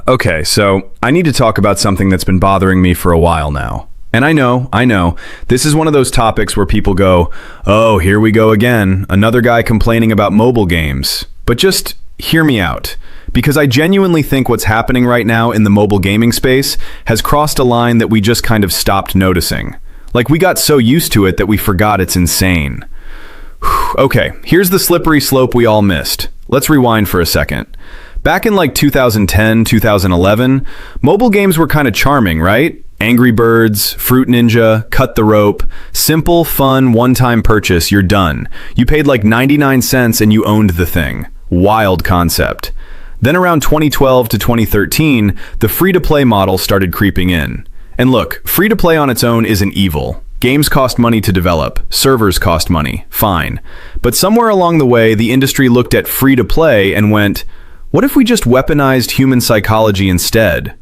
Okay, so I need to talk about something that's been bothering me for a while now. And I know, this is one of those topics where people go, oh, here we go again, another guy complaining about mobile games. But just hear me out, because I genuinely think what's happening right now in the mobile gaming space has crossed a line that we just kind of stopped noticing. Like we got so used to it that we forgot it's insane. Okay, here's the slippery slope we all missed. Let's rewind for a second. Back in like 2010, 2011, mobile games were kind of charming, right? Angry Birds, Fruit Ninja, Cut the Rope, simple, fun, one-time purchase, you're done. You paid like 99 cents and you owned the thing. Wild concept. Then around 2012 to 2013, the free-to-play model started creeping in. And look, free-to-play on its own isn't evil. Games cost money to develop, servers cost money, fine. But somewhere along the way, the industry looked at free-to-play and went, what if we just weaponized human psychology instead?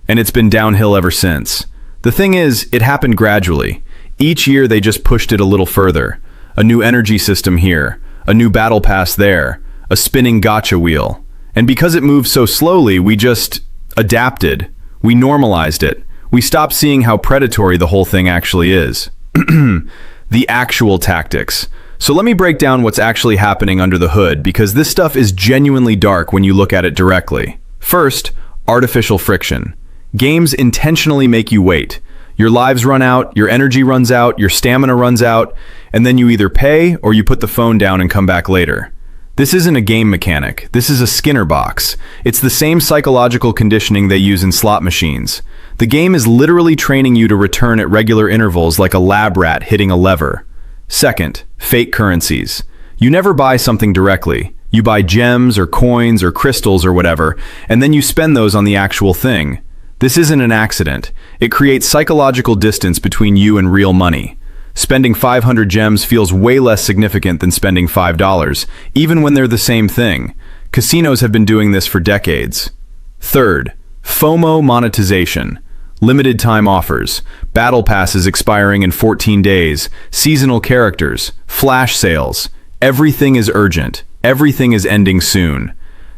And it's been downhill ever since. The thing is, it happened gradually. Each year they just pushed it a little further. A new energy system here, a new battle pass there, a spinning gacha wheel. And because it moved so slowly, we just adapted. We normalized it. We stopped seeing how predatory the whole thing actually is. The actual tactics. So let me break down what's actually happening under the hood, because this stuff is genuinely dark when you look at it directly. First, artificial friction. Games intentionally make you wait. Your lives run out, your energy runs out, your stamina runs out, and then you either pay or you put the phone down and come back later. This isn't a game mechanic. This is a Skinner box. It's the same psychological conditioning they use in slot machines. The game is literally training you to return at regular intervals like a lab rat hitting a lever. Second, fake currencies. You never buy something directly. You buy gems or coins or crystals or whatever, and then you spend those on the actual thing. This isn't an accident. It creates psychological distance between you and real money. Spending 500 gems feels way less significant than spending $5, even when they're the same thing. Casinos have been doing this for decades. Third, FOMO monetization. Limited time offers, battle passes expiring in 14 days, seasonal characters, flash sales. Everything is urgent. Everything is ending soon.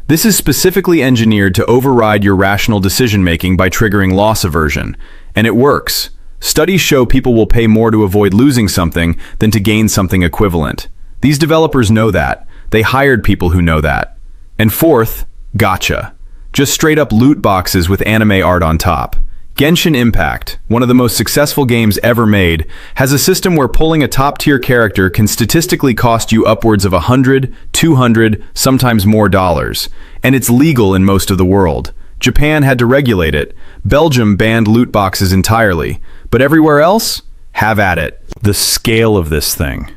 This is specifically engineered to override your rational decision-making by triggering loss aversion. And it works. Studies show people will pay more to avoid losing something than to gain something equivalent. These developers know that. They hired people who know that. And fourth, gacha. Just straight up loot boxes with anime art on top. Genshin Impact, one of the most successful games ever made, has a system where pulling a top-tier character can statistically cost you upwards of $100, $200, sometimes more dollars. And it's legal in most of the world. Japan had to regulate it. Belgium banned loot boxes entirely. But everywhere else, have at it. The scale of this thing.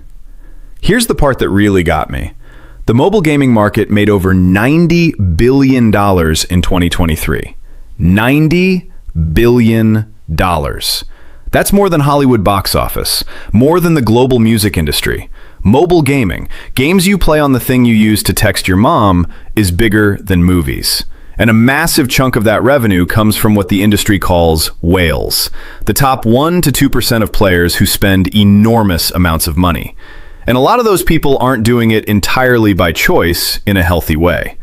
Here's the part that really got me. The mobile gaming market made over $90 billion in 2023. $90 billion. That's more than Hollywood box office, more than the global music industry. Mobile gaming, games you play on the thing you use to text your mom, is bigger than movies. And a massive chunk of that revenue comes from what the industry calls whales, the top 1% to 2% of players who spend enormous amounts of money. And a lot of those people aren't doing it entirely by choice in a healthy way.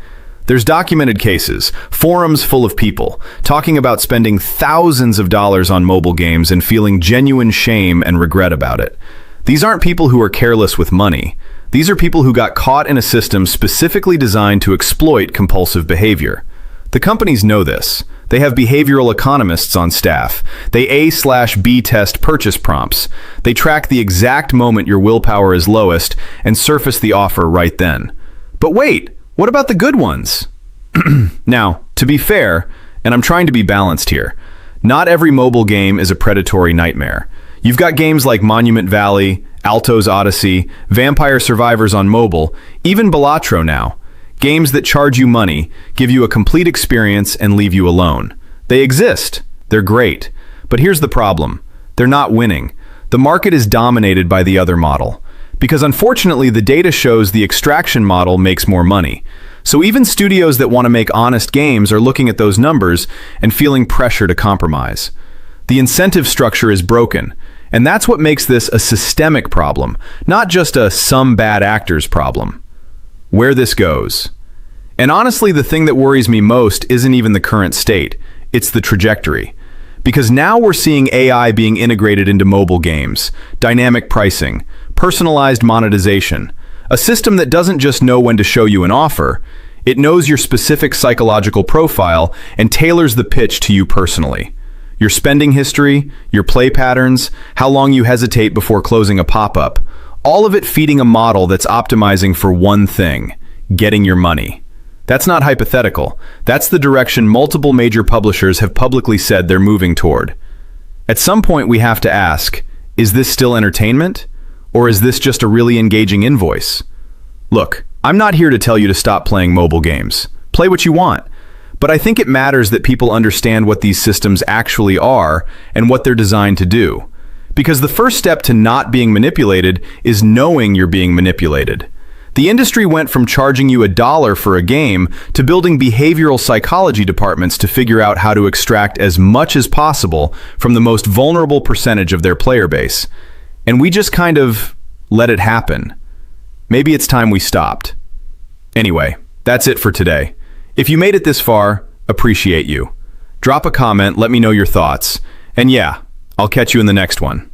There's documented cases, forums full of people, talking about spending thousands of dollars on mobile games and feeling genuine shame and regret about it. These aren't people who are careless with money. These are people who got caught in a system specifically designed to exploit compulsive behavior. The companies know this. They have behavioral economists on staff. They A/B test purchase prompts. They track the exact moment your willpower is lowest and surface the offer right then. But wait! What about the good ones? Now, to be fair, and I'm trying to be balanced here, not every mobile game is a predatory nightmare. You've got games like Monument Valley, Alto's Odyssey, Vampire Survivors on mobile, even Balatro now. Games that charge you money, give you a complete experience, and leave you alone. They exist. They're great. But here's the problem. They're not winning. The market is dominated by the other model. Because unfortunately, the data shows the extraction model makes more money. So even studios that want to make honest games are looking at those numbers and feeling pressure to compromise. The incentive structure is broken, and that's what makes this a systemic problem, not just a some bad actors problem. Where this goes. And honestly, the thing that worries me most isn't even the current state, it's the trajectory. Because now we're seeing AI being integrated into mobile games, dynamic pricing, personalized monetization, a system that doesn't just know when to show you an offer, it knows your specific psychological profile and tailors the pitch to you personally. Your spending history, your play patterns, how long you hesitate before closing a pop-up, all of it feeding a model that's optimizing for one thing, getting your money. That's not hypothetical. That's the direction multiple major publishers have publicly said they're moving toward. At some point we have to ask, is this still entertainment? Or is this just a really engaging invoice? Look, I'm not here to tell you to stop playing mobile games. Play what you want. But I think it matters that people understand what these systems actually are and what they're designed to do. Because the first step to not being manipulated is knowing you're being manipulated. The industry went from charging you $1 for a game to building behavioral psychology departments to figure out how to extract as much as possible from the most vulnerable percentage of their player base. And we just kind of let it happen. Maybe it's time we stopped. Anyway, that's it for today. If you made it this far, appreciate you. Drop a comment, let me know your thoughts. And yeah, I'll catch you in the next one.